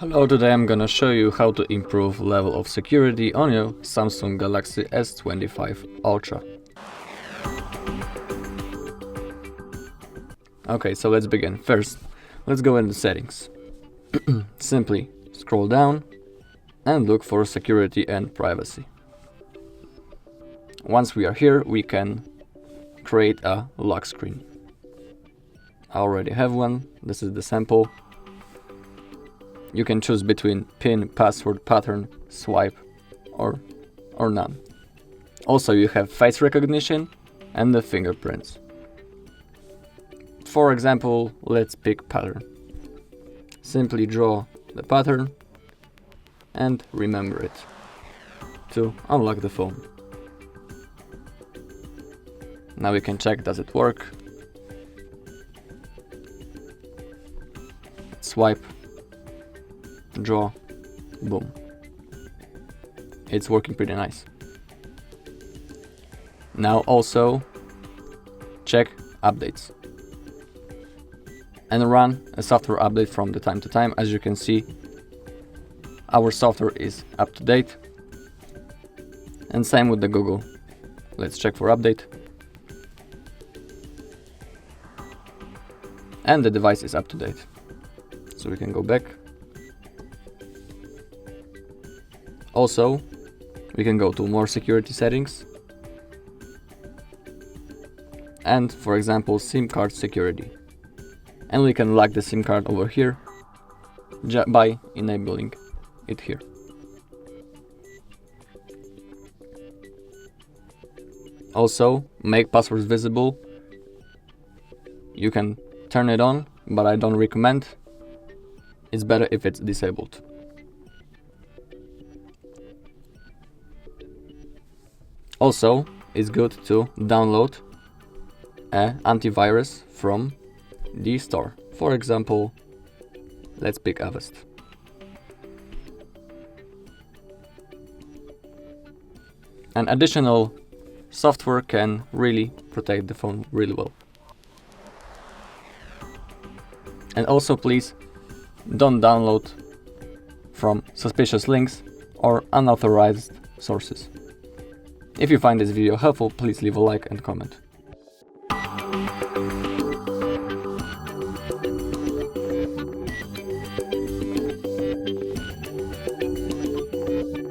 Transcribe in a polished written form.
Hello, today I'm gonna show you how to improve level of security on your Samsung Galaxy S25 Ultra. Okay, so let's begin. First, let's go into settings. Simply scroll down and look for security and privacy. Once we are here, we can create a lock screen. I already have one. This is the sample. You can choose between PIN, password, pattern, swipe, or none. Also, you have face recognition and the fingerprints. For example, let's pick pattern. Simply draw the pattern and remember it to unlock the phone. Now we can check, does it work? Swipe, draw, boom. It's working pretty nice. Now also check updates and run a software update from the time to time. As you can see, our software is up to date, and same with the Google. Let's check for update, and the device is up to date. So we can go back. Also, we can go to more security settings and, for example, SIM card security. And we can lock the SIM card over here by enabling it here. Also, make passwords visible. You can turn it on, but I don't recommend. It's better if it's disabled. Also, it's good to download an antivirus from the store. For example, let's pick Avast. An additional software can really protect the phone really well. And also, please don't download from suspicious links or unauthorized sources. If you find this video helpful, please leave a like and comment.